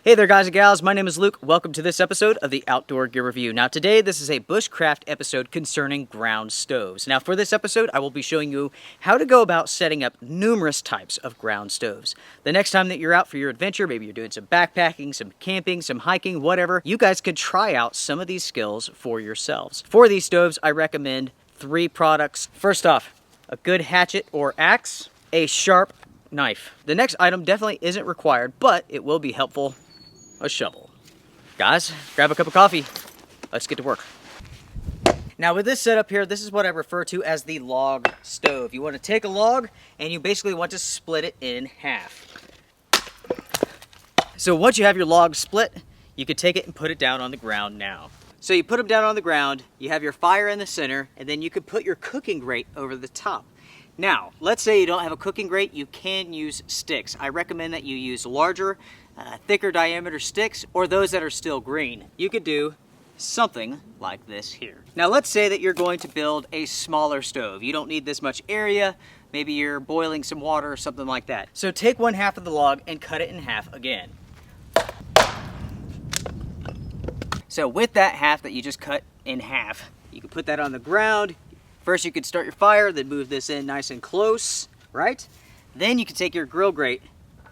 Hey there guys and gals, my name is Luke. Welcome to this episode of the Outdoor Gear Review. Now today this is a Bushcraft episode concerning ground stoves. Now for this episode I will be showing you how to go about setting up numerous types of ground stoves. The next time that you're out for your adventure, maybe you're doing some backpacking, some camping, some hiking, whatever, you guys could try out some of these skills for yourselves. For these stoves I recommend 3 products. First off, a good hatchet or axe, a sharp knife. The next item definitely isn't required, but it will be helpful. A shovel. Guys, grab a cup of coffee. Let's get to work. Now with this setup here, this is what I refer to as the log stove. You want to take a log and you basically want to split it in half. So once you have your log split, you can take it and put it down on the ground now. So you put them down on the ground, you have your fire in the center, and then you could put your cooking grate over the top. Now, let's say you don't have a cooking grate, you can use sticks. I recommend that you use larger, thicker diameter sticks, or those that are still green. You could do something like this here. Now let's say that you're going to build a smaller stove. You don't need this much area. Maybe you're boiling some water or something like that. So take 1/2 of the log and cut it in half again. So with that half that you just cut in half, you can put that on the ground. First you could start your fire, then move this in nice and close, right? Then you can take your grill grate,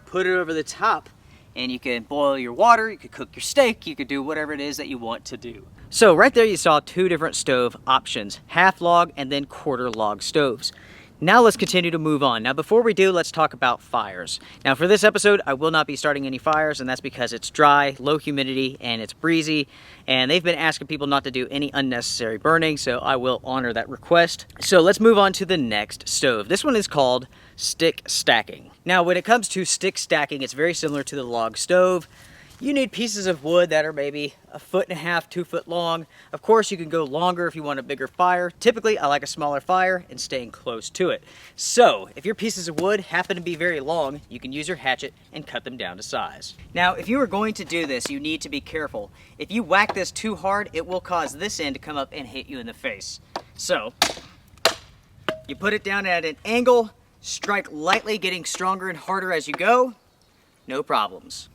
put it over the top, and you can boil your water, you could cook your steak, you could do whatever it is that you want to do. So right there you saw 2 different stove options, half log and then quarter log stoves. Now let's continue to move on. Now before we do, let's talk about fires. Now for this episode, I will not be starting any fires, and that's because it's dry, low humidity, and it's breezy, and they've been asking people not to do any unnecessary burning, so I will honor that request. So let's move on to the next stove. This one is called stick stacking. Now when it comes to stick stacking, it's very similar to the log stove. You need pieces of wood that are maybe 1.5 to 2 foot long. Of course, you can go longer if you want a bigger fire. Typically, I like a smaller fire and staying close to it. So, if your pieces of wood happen to be very long, you can use your hatchet and cut them down to size. Now, if you are going to do this, you need to be careful. If you whack this too hard, it will cause this end to come up and hit you in the face. So, you put it down at an angle, strike lightly, getting stronger and harder as you go. No problems.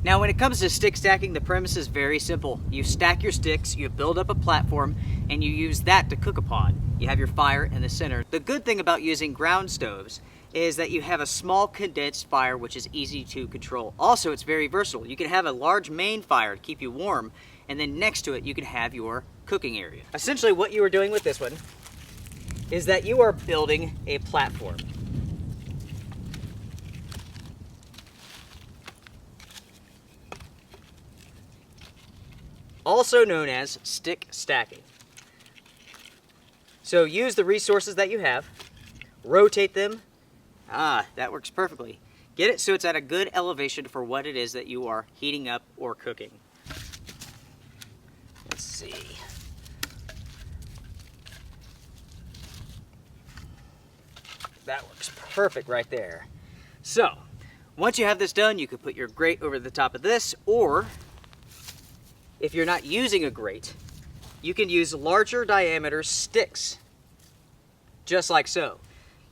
Now when it comes to stick stacking, the premise is very simple. You stack your sticks, you build up a platform, and you use that to cook upon. You have your fire in the center. The good thing about using ground stoves is that you have a small condensed fire which is easy to control. Also, it's very versatile. You can have a large main fire to keep you warm, and then next to it you can have your cooking area. Essentially what you are doing with this one is that you are building a platform. Also known as stick stacking. So use the resources that you have, rotate them. That works perfectly. Get it so it's at a good elevation for what it is that you are heating up or cooking. Let's see. That works perfect right there. So, once you have this done, you can put your grate over the top of this, or if you're not using a grate, you can use larger diameter sticks, just like so.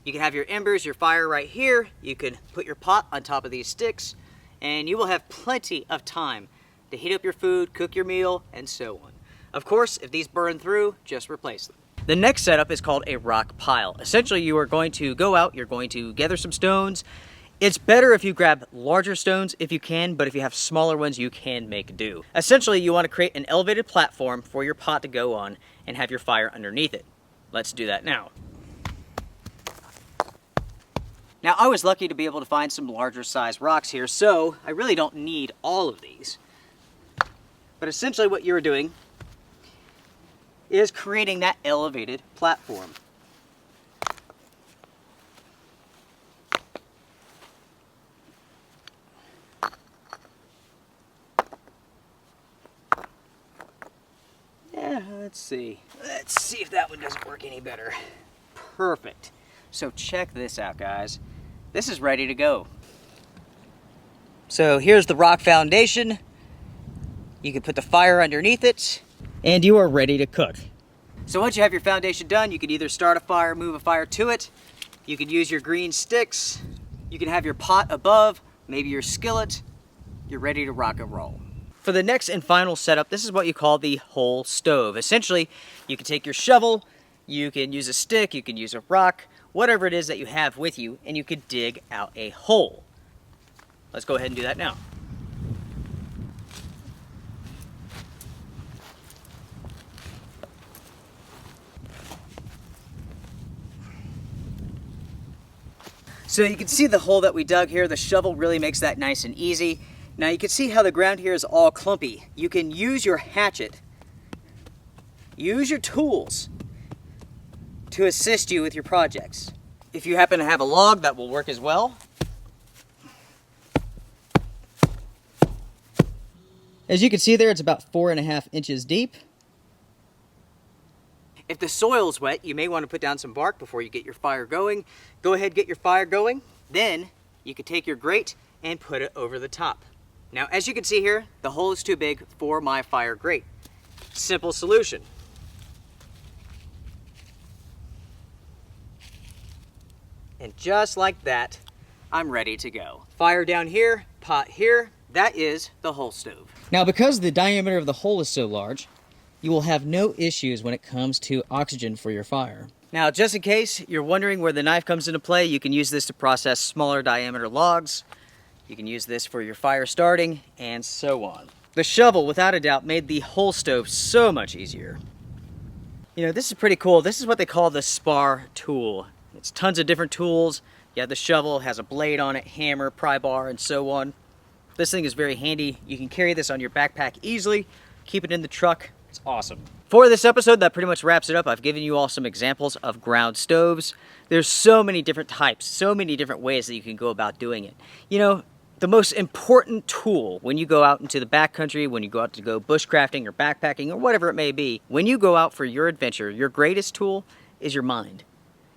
You can have your embers, your fire right here. You can put your pot on top of these sticks, and you will have plenty of time to heat up your food, cook your meal, and so on. Of course, if these burn through, just replace them. The next setup is called a rock pile. Essentially, you are going to go out, you're going to gather some stones. It's better if you grab larger stones if you can, but if you have smaller ones, you can make do. Essentially, you want to create an elevated platform for your pot to go on and have your fire underneath it. Let's do that now. Now, I was lucky to be able to find some larger size rocks here, so I really don't need all of these. But essentially what you're doing is creating that elevated platform. Let's see if that one doesn't work any better. Perfect. So check this out, guys. This is ready to go. So here's the rock foundation. You can put the fire underneath it, and you are ready to cook. So once you have your foundation done, you can either start a fire, move a fire to it. You can use your green sticks, You can have your pot above, maybe your skillet. You're ready to rock and roll. For the next and final setup, this is what you call the whole stove. Essentially, you can take your shovel, you can use a stick, you can use a rock, whatever it is that you have with you, and you can dig out a hole. Let's go ahead and do that now. So you can see the hole that we dug here. The shovel really makes that nice and easy. Now you can see how the ground here is all clumpy. You can use your hatchet, use your tools to assist you with your projects. If you happen to have a log, that will work as well. As you can see there, it's about 4.5 inches deep. If the soil's wet, you may want to put down some bark before you get your fire going. Go ahead, get your fire going. Then you can take your grate and put it over the top. Now, as you can see here, the hole is too big for my fire grate. Simple solution. And just like that, I'm ready to go. Fire down here, pot here. That is the whole stove. Now, because the diameter of the hole is so large, you will have no issues when it comes to oxygen for your fire. Now, just in case you're wondering where the knife comes into play, you can use this to process smaller diameter logs. You can use this for your fire starting, and so on. The shovel, without a doubt, made the whole stove so much easier. You know, this is pretty cool. This is what they call the spar tool. It's tons of different tools. You have the shovel, has a blade on it, hammer, pry bar, and so on. This thing is very handy. You can carry this on your backpack easily, keep it in the truck. It's awesome. For this episode, that pretty much wraps it up. I've given you all some examples of ground stoves. There's so many different types, so many different ways that you can go about doing it. You know, the most important tool when you go out into the backcountry, when you go out to go bushcrafting or backpacking or whatever it may be, when you go out for your adventure, your greatest tool is your mind.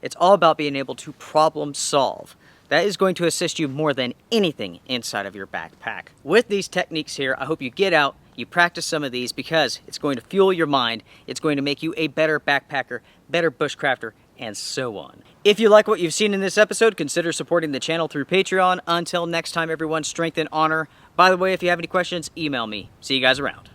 It's all about being able to problem solve. That is going to assist you more than anything inside of your backpack. With these techniques here, I hope you get out, you practice some of these because it's going to fuel your mind, it's going to make you a better backpacker, better bushcrafter, and so on. If you like what you've seen in this episode, consider supporting the channel through Patreon. Until next time, everyone, strength and honor. By the way, if you have any questions, email me. See you guys around.